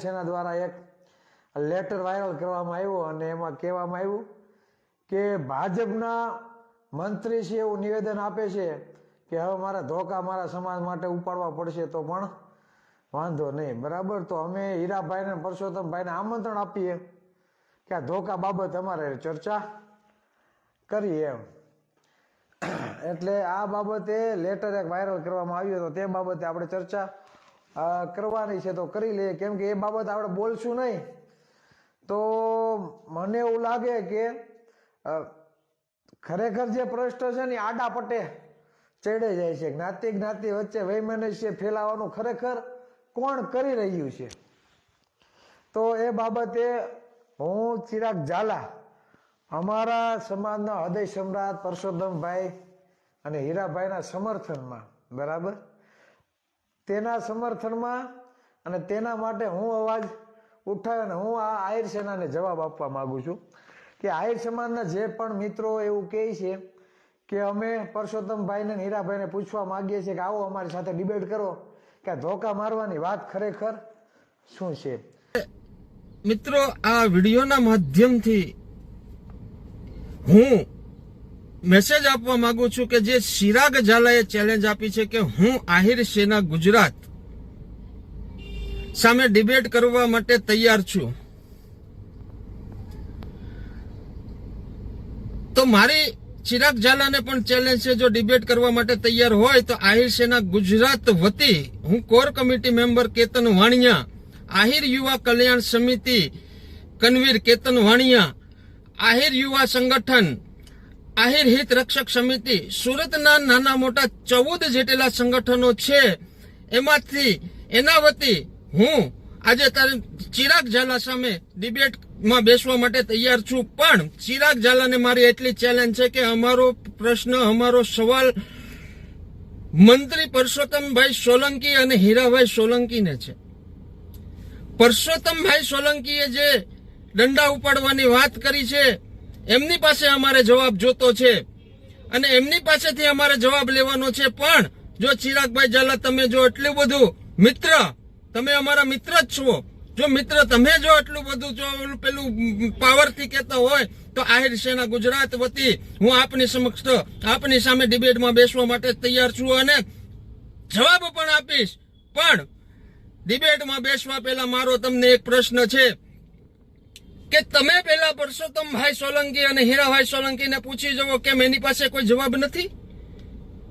સેના દ્વારા એક લેટર વાયરલ કરવામાં આવ્યો અને એમાં કહેવામાં આવ્યું કે ભાજપના મંત્રી છે એવું નિવેદન આપે છે કે હવે મારા ધોકા મારા સમાજ માટે ઉપાડવા પડશે તો પણ વાંધો નહીં, બરાબર. તો અમે હીરાભાઈને પરસોત્તમભાઈને આમંત્રણ આપીએ કે આ ધોકા બાબત અમારે ચર્ચા કરીએ એમ. એટલે આ બાબતે લેટર એક વાયરલ કરવામાં આવ્યો તો તે બાબતે આપણે ચર્ચા કરવાની છે તો કરી લઈએ, કેમ કે એ બાબત આપણે બોલશું નહીં તો મને એવું લાગે કે ખરેખર જે પ્રશ્ન છે ને આડા પટ્ટે ચડે જાય છે. જ્ઞાતિ જ્ઞાતિ વચ્ચે વૈમનસ્ય ફેલાવાનું ખરેખર કોણ કરી રહ્યું છે. તો એ બાબતે હું ચિરાગ ઝાલા અમારા સમાજના હૃદય સમ્રાટ પરસોત્તમભાઈ અને હીરાભાઈના સમર્થનમાં, બરાબર, તેના સમર્થનમાં અને તેના માટે હું અવાજ ઉઠાવ્યો ને હું આ આહિર સેનાને જવાબ આપવા માંગુ છું કે આહિર સમાજના જે પણ મિત્રો એવું કહે છે કે અમે પરસોત્તમભાઈને હીરાભાઈને પૂછવા માંગીએ છીએ કે આવો અમારી સાથે ડિબેટ કરો કે ધોકા મારવાની વાત ખરેખર શું છે. મિત્રો, આ વિડીયોના માધ્યમથી હું મેસેજ આપવા માંગુ છું કે જે ચિરાગ ઝાલાએ ચેલેન્જ આપી છે કે હું આહિર સેના ગુજરાત સામે ડિબેટ કરવા માટે તૈયાર છું, તો મારી ચિરાગ ઝાલાને પણ ચેલેન્જ છે, જો ડિબેટ કરવા માટે તૈયાર હોય તો આહિર સેના ગુજરાત વતી હું કોર કમિટી મેમ્બર કેતન વાણિયા, આહિર યુવા કલ્યાણ સમિતિ કનવીર કેતન વાણિયા, આહિર યુવા સંગઠન, આહિર હિત રક્ષક સમિતિ, સુરતના નાના મોટા 14 જેટલા સંગઠનો છે, એમાંથી એના વતી હું આજે ચિરાગ ઝાલા સામે ડિબેટમાં બેસવા માટે તૈયાર છું. પણ ચિરાગ ઝાલાને મારી એટલી ચેલેન્જ છે કે અમારો પ્રશ્ન, અમારો સવાલ મંત્રી પરસોત્તમભાઈ સોલંકી અને હીરાભાઈ સોલંકીને છે. પરસોત્તમભાઈ સોલંકીએ જે દંડા ઉપાડવાની વાત કરી છે એમની પાસે અમારે જવાબ જોતો છે અને એમની પાસેથી અમારે જવાબ લેવાનો છે. પણ જો ચિરાગભાઈ ઝાલા તમે જો એટલું બધું મિત્ર, તમે અમારા મિત્ર જ છો, જો મિત્ર તમે જો એટલું બધું જો પેલું પાવરથી કહેતા હોય તો આહિર સેના ગુજરાત વતી હું આપની સમક્ષ આપની સામે ડિબેટમાં બેસવા માટે તૈયાર છું અને જવાબ પણ આપીશ. પણ ડિબેટમાં બેસવા પહેલા મારો તમને એક પ્રશ્ન છે કે તમે પહેલા પરસોત્તમભાઈ સોલંકી અને હીરાભાઈ સોલંકીને પૂછી જવો કેમ એની પાસે કોઈ જવાબ નથી.